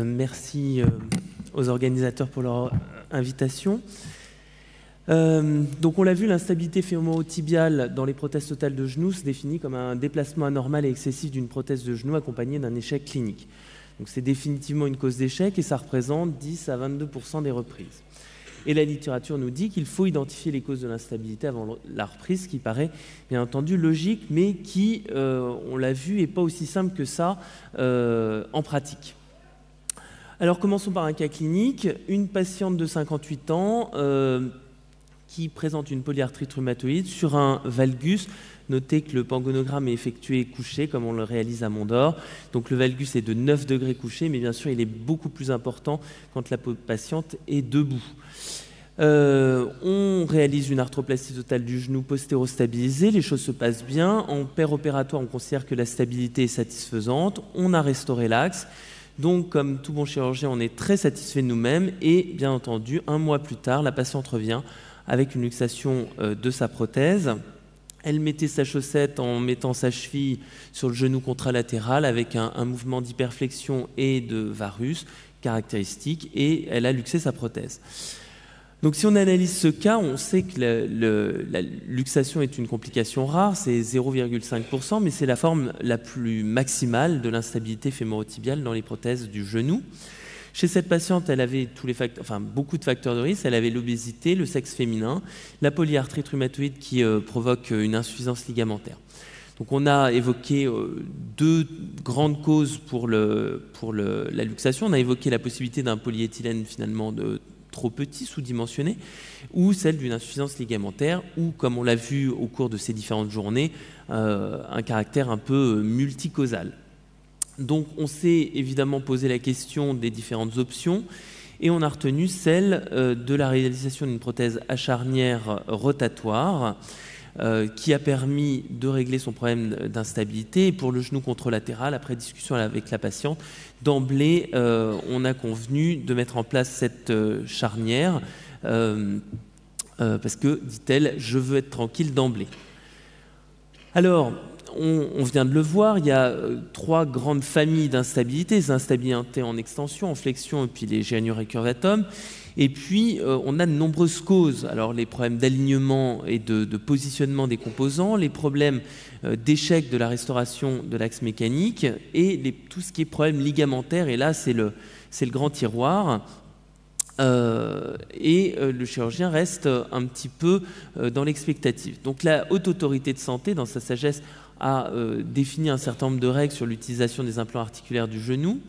Merci aux organisateurs pour leur invitation. Donc on l'a vu, l'instabilité fémoro-tibiale dans les prothèses totales de genoux se définit comme un déplacement anormal et excessif d'une prothèse de genou accompagné d'un échec clinique. Donc c'est définitivement une cause d'échec et ça représente 10 à 22% des reprises. Et la littérature nous dit qu'il faut identifier les causes de l'instabilité avant la reprise, ce qui paraît bien entendu logique, mais qui, on l'a vu, n'est pas aussi simple que ça en pratique. Alors commençons par un cas clinique. Une patiente de 58 ans qui présente une polyarthrite rhumatoïde sur un valgus. Notez que le pangonogramme est effectué couché, comme on le réalise à Mondor. Donc le valgus est de 9 degrés couché, mais bien sûr, il est beaucoup plus important quand la patiente est debout. On réalise une arthroplastie totale du genou postéro-stabilisé. Les choses se passent bien. En opératoire, on considère que la stabilité est satisfaisante. On a restauré l'axe. Donc, comme tout bon chirurgien, on est très satisfait de nous-mêmes. Et bien entendu, un mois plus tard, la patiente revient avec une luxation de sa prothèse. Elle mettait sa chaussette en mettant sa cheville sur le genou contralatéral avec un mouvement d'hyperflexion et de varus caractéristique, et elle a luxé sa prothèse. Donc si on analyse ce cas, on sait que la luxation est une complication rare, c'est 0,5%, mais c'est la forme la plus maximale de l'instabilité fémoro-tibiale dans les prothèses du genou. Chez cette patiente, elle avait beaucoup de facteurs de risque. Elle avait l'obésité, le sexe féminin, la polyarthrite rhumatoïde qui provoque une insuffisance ligamentaire. Donc on a évoqué deux grandes causes pour la luxation. On a évoqué la possibilité d'un polyéthylène finalement trop petit, sous-dimensionné, ou celle d'une insuffisance ligamentaire, ou, comme on l'a vu au cours de ces différentes journées, un caractère un peu multicausal. Donc on s'est évidemment posé la question des différentes options et on a retenu celle de la réalisation d'une prothèse à charnière rotatoire qui a permis de régler son problème d'instabilité. Et pour le genou contralatéral, après discussion avec la patiente, d'emblée on a convenu de mettre en place cette charnière parce que, dit-elle, je veux être tranquille d'emblée. Alors, on vient de le voir, il y a trois grandes familles d'instabilité, les instabilités en extension, en flexion et puis les gênures récurvatomes. Et puis, on a de nombreuses causes. Alors, les problèmes d'alignement et de positionnement des composants, les problèmes d'échec de la restauration de l'axe mécanique et tout ce qui est problème ligamentaire. Et là, c'est le grand tiroir. Le chirurgien reste un petit peu dans l'expectative. Donc, la Haute Autorité de Santé, dans sa sagesse, a défini un certain nombre de règles sur l'utilisation des implants articulaires du genou,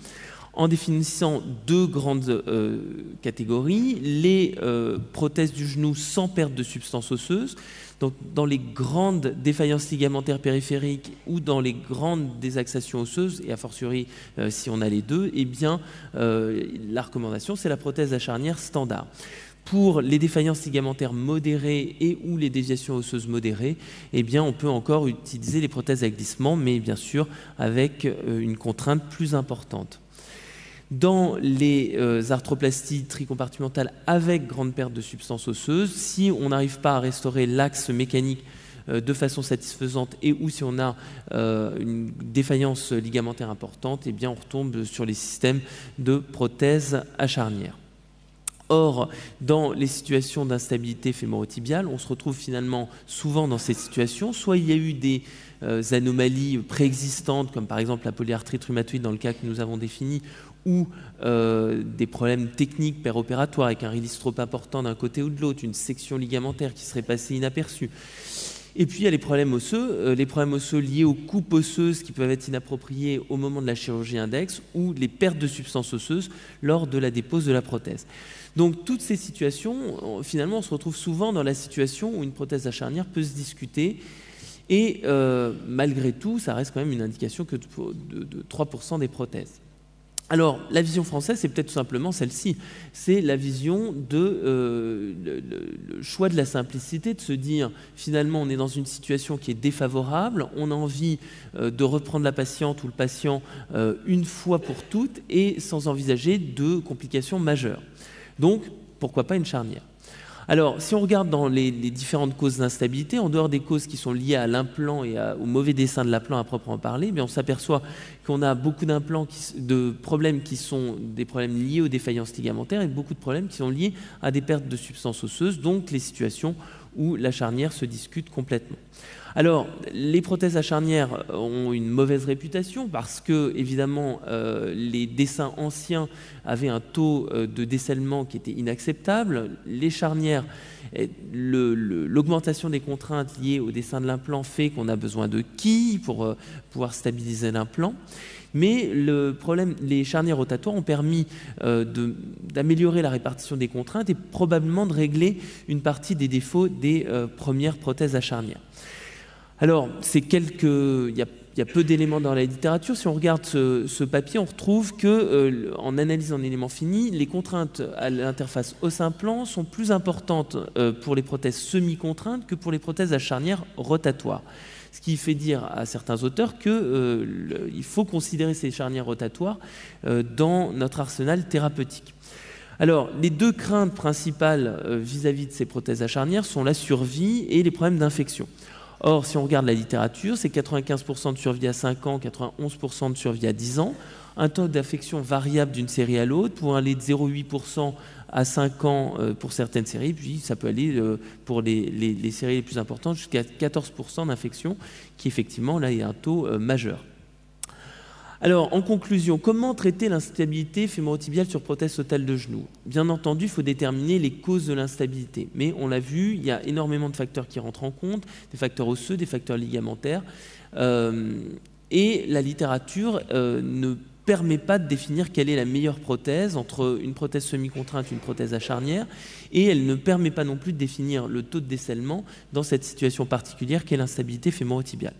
en définissant deux grandes catégories, les prothèses du genou sans perte de substance osseuse. Donc, dans les grandes défaillances ligamentaires périphériques ou dans les grandes désaxations osseuses, et a fortiori si on a les deux, eh bien, la recommandation, c'est la prothèse à charnière standard. Pour les défaillances ligamentaires modérées et ou les déviations osseuses modérées, eh bien, on peut encore utiliser les prothèses à glissement, mais bien sûr avec une contrainte plus importante. Dans les arthroplasties tricompartimentales avec grande perte de substance osseuse, si on n'arrive pas à restaurer l'axe mécanique de façon satisfaisante et ou si on a une défaillance ligamentaire importante, eh bien, on retombe sur les systèmes de prothèses à charnière. Or, dans les situations d'instabilité fémoro-tibiale, on se retrouve finalement souvent dans ces situations. Soit il y a eu des anomalies préexistantes, comme par exemple la polyarthrite rhumatoïde dans le cas que nous avons défini, ou des problèmes techniques péropératoires avec un release trop important d'un côté ou de l'autre, une section ligamentaire qui serait passée inaperçue. Et puis il y a les problèmes osseux liés aux coupes osseuses qui peuvent être inappropriées au moment de la chirurgie index ou les pertes de substances osseuses lors de la dépose de la prothèse. Donc toutes ces situations, finalement, on se retrouve souvent dans la situation où une prothèse à charnière peut se discuter et malgré tout, ça reste quand même une indication que de 3% des prothèses. Alors, la vision française, c'est peut-être tout simplement celle-ci. C'est la vision de le choix de la simplicité, de se dire, finalement, on est dans une situation qui est défavorable, on a envie de reprendre la patiente ou le patient une fois pour toutes et sans envisager de complications majeures. Donc, pourquoi pas une charnière ? Alors, si on regarde dans les différentes causes d'instabilité, en dehors des causes qui sont liées à l'implant et au mauvais dessin de l'implant à proprement parler, on s'aperçoit qu'on a beaucoup de problèmes qui sont des problèmes liés aux défaillances ligamentaires et beaucoup de problèmes qui sont liés à des pertes de substances osseuses, donc les situations où la charnière se discute complètement. Alors, les prothèses à charnière ont une mauvaise réputation parce que, évidemment, les dessins anciens avaient un taux de décèlement qui était inacceptable. Les charnières, l'augmentation des contraintes liées au dessin de l'implant fait qu'on a besoin de quilles pour pouvoir stabiliser l'implant. Mais le problème, les charnières rotatoires ont permis d'améliorer la répartition des contraintes et probablement de régler une partie des défauts des premières prothèses à charnière. Alors, il y a peu d'éléments dans la littérature. Si on regarde ce papier, on retrouve que, en analyse en éléments finis, les contraintes à l'interface os-implant sont plus importantes pour les prothèses semi-contraintes que pour les prothèses à charnière rotatoires. Ce qui fait dire à certains auteurs qu'il faut considérer ces charnières rotatoires dans notre arsenal thérapeutique. Alors, les deux craintes principales vis-à-vis de ces prothèses à charnière sont la survie et les problèmes d'infection. Or, si on regarde la littérature, c'est 95% de survie à 5 ans, 91% de survie à 10 ans, un taux d'affection variable d'une série à l'autre, pour aller de 0,8% à 5 ans pour certaines séries, puis ça peut aller pour les séries les plus importantes jusqu'à 14% d'infection, qui effectivement, là, est un taux majeur. Alors, en conclusion, comment traiter l'instabilité fémorotibiale sur prothèse totale de genou? Bien entendu, il faut déterminer les causes de l'instabilité. Mais on l'a vu, il y a énormément de facteurs qui rentrent en compte, des facteurs osseux, des facteurs ligamentaires. Et la littérature ne permet pas de définir quelle est la meilleure prothèse entre une prothèse semi-contrainte et une prothèse à charnière, et elle ne permet pas non plus de définir le taux de décèlement dans cette situation particulière qu'est l'instabilité fémorotibiale.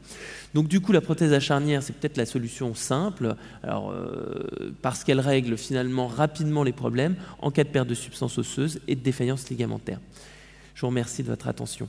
Donc du coup, la prothèse à charnière, c'est peut-être la solution simple, parce qu'elle règle finalement rapidement les problèmes en cas de perte de substance osseuse et de défaillance ligamentaire. Je vous remercie de votre attention.